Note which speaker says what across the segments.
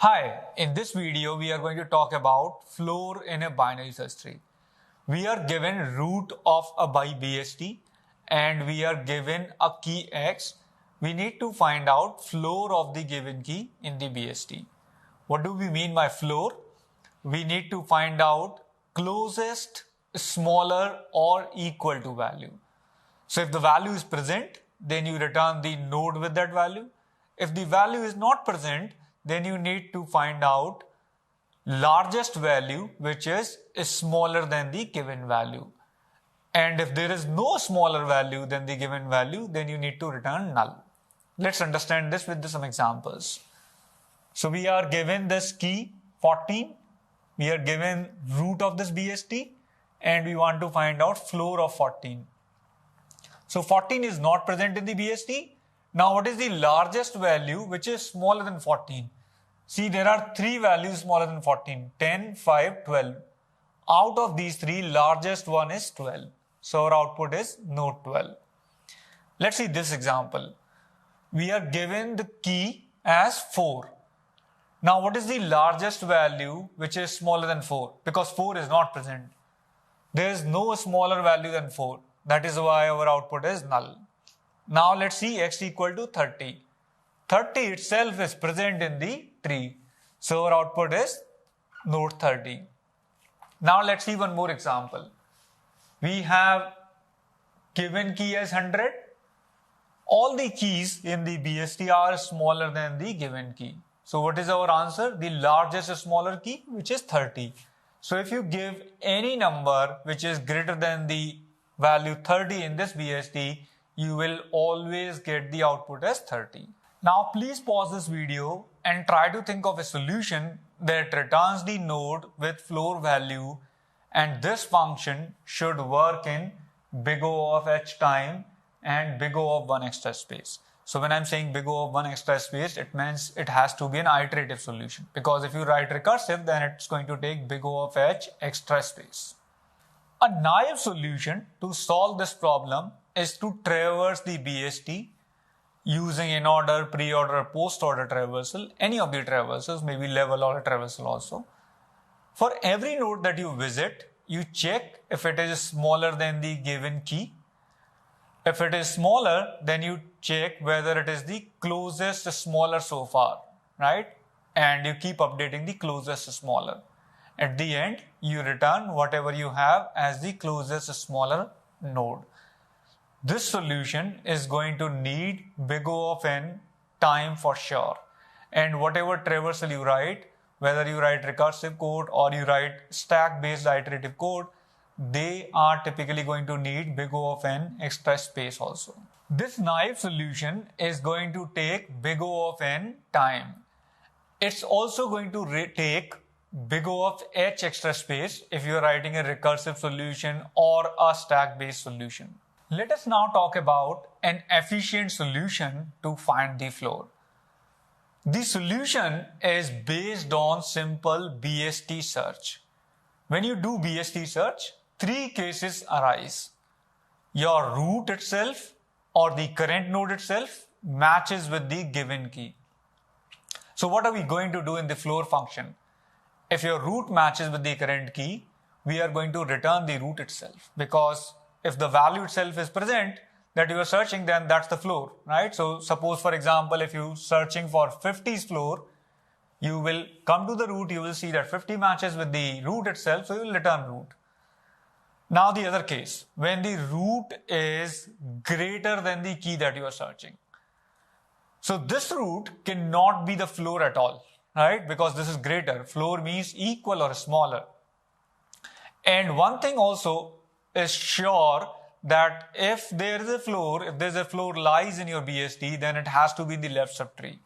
Speaker 1: Hi, in this video we are going to talk about floor in a binary search tree. We are given root of a by BST and we are given a key X. We need to find out floor of the given key in the BST. What do we mean by floor? We need to find out closest, smaller or equal to value. So if the value is present, then you return the node with that value. If the value is not present, then you need to find out largest value which is smaller than the given value. And if there is no smaller value than the given value, then you need to return null. Let's understand this with some examples. So we are given this key 14, we are given root of this BST and we want to find out floor of 14. So 14 is not present in the BST. Now what is the largest value which is smaller than 14? See, there are three values smaller than 14, 10, 5, 12. Out of these three, largest one is 12. So our output is node 12. Let's see this example. We are given the key as 4. Now what is the largest value which is smaller than 4? Because 4 is not present. There is no smaller value than 4. That is why our output is null. Now let's see x equal to 30. 30 itself is present in the tree. So our output is node 30. Now let's see one more example. We have given key as 100. All the keys in the BST are smaller than the given key. So what is our answer? The largest smaller key, which is 30. So if you give any number which is greater than the value 30 in this BST, you will always get the output as 30. Now please pause this video and try to think of a solution that returns the node with floor value, and this function should work in big O of h time and big O of 1 extra space. So when I'm saying big O of 1 extra space, it means it has to be an iterative solution, because if you write recursive, then it's going to take big O of h extra space. A naive solution to solve this problem is to traverse the BST using in-order, pre-order, post-order traversal, any of the traversals, maybe level or a traversal also. For every node that you visit, you check if it is smaller than the given key. If it is smaller, then you check whether it is the closest smaller so far, right? And you keep updating the closest smaller. At the end, you return whatever you have as the closest smaller node. This solution is going to need big O of n time for sure. And whatever traversal you write, whether you write recursive code or you write stack-based iterative code, they are typically going to need big O of n extra space also. This naive solution is going to take big O of n time. It's also going to take big O of h extra space if you're writing a recursive solution or a stack-based solution. Let us now talk about an efficient solution to find the floor. The solution is based on simple BST search. When you do BST search, three cases arise. Your root itself or the current node itself matches with the given key. So what are we going to do in the floor function? If your root matches with the current key, we are going to return the root itself, because if the value itself is present that you are searching, then that's the floor, right? So suppose, for example, if you're searching for 50's floor, you will come to the root, you will see that 50 matches with the root itself, so you will return root. Now the other case, when the root is greater than the key that you are searching. So this root cannot be the floor at all, right? Because this is greater. Floor means equal or smaller. And one thing also is sure, that if there is a floor, if there's a floor lies in your BST, then it has to be in the left subtree.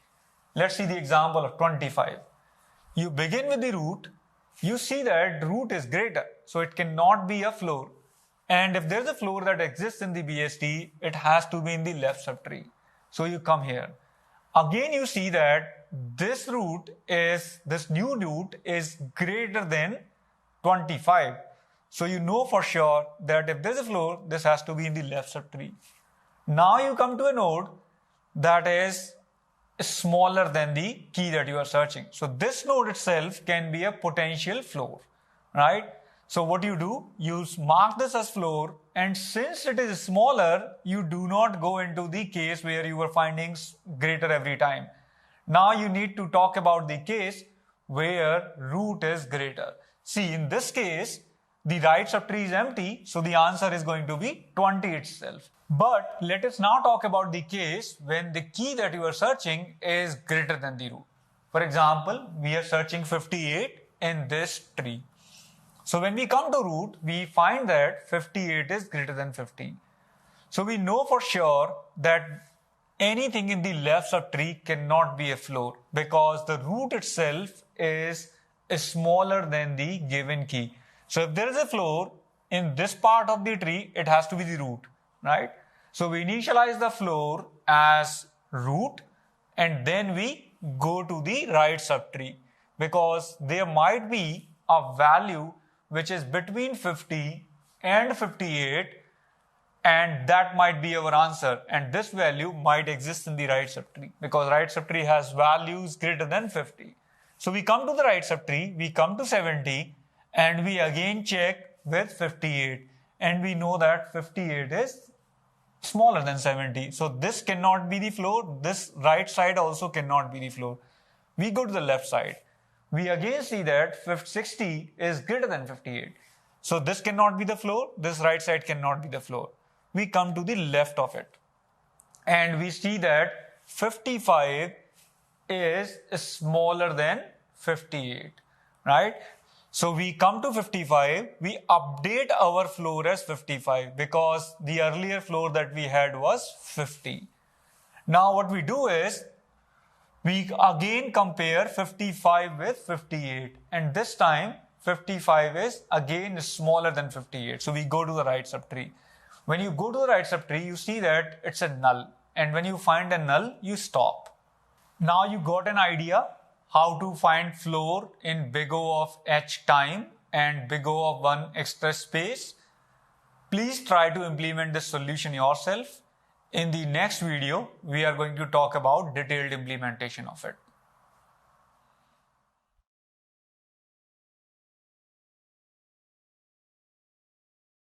Speaker 1: Let's see the example of 25. You begin with the root, you see that root is greater, so it cannot be a floor. And if there's a floor that exists in the BST, it has to be in the left subtree. So you come here. Again, you see that this new root is greater than 25. So you know for sure that if there's a floor, this has to be in the left subtree. Now you come to a node that is is smaller than the key that you are searching. So this node itself can be a potential floor, right? So what you do, you mark this as floor, and since it is smaller, you do not go into the case where you are finding greater every time. Now you need to talk about the case where root is greater. See, in this case, the right subtree is empty, so the answer is going to be 20 itself. But let us now talk about the case when the key that you are searching is greater than the root. For example, we are searching 58 in this tree. So when we come to root, we find that 58 is greater than 15. So we know for sure that anything in the left subtree cannot be a floor because the root itself is smaller than the given key. So if there is a floor in this part of the tree, it has to be the root, right? So we initialize the floor as root and then we go to the right subtree because there might be a value which is between 50 and 58, and that might be our answer, and this value might exist in the right subtree because right subtree has values greater than 50. So we come to the right subtree, we come to 70, and we again check with 58, and we know that 58 is smaller than 70. So this cannot be the floor, this right side also cannot be the floor. We go to the left side. We again see that 60 is greater than 58. So this cannot be the floor, this right side cannot be the floor. We come to the left of it. And we see that 55 is smaller than 58, right? So we come to 55, we update our floor as 55 because the earlier floor that we had was 50. Now what we do is, we again compare 55 with 58, and this time 55 is again smaller than 58. So we go to the right subtree. When you go to the right subtree, you see that it's a null, and when you find a null, you stop. Now you got an idea how to find floor in big O of h time and big O of 1 extra space. Please try to implement this solution yourself. In the next video, we are going to talk about detailed implementation of it.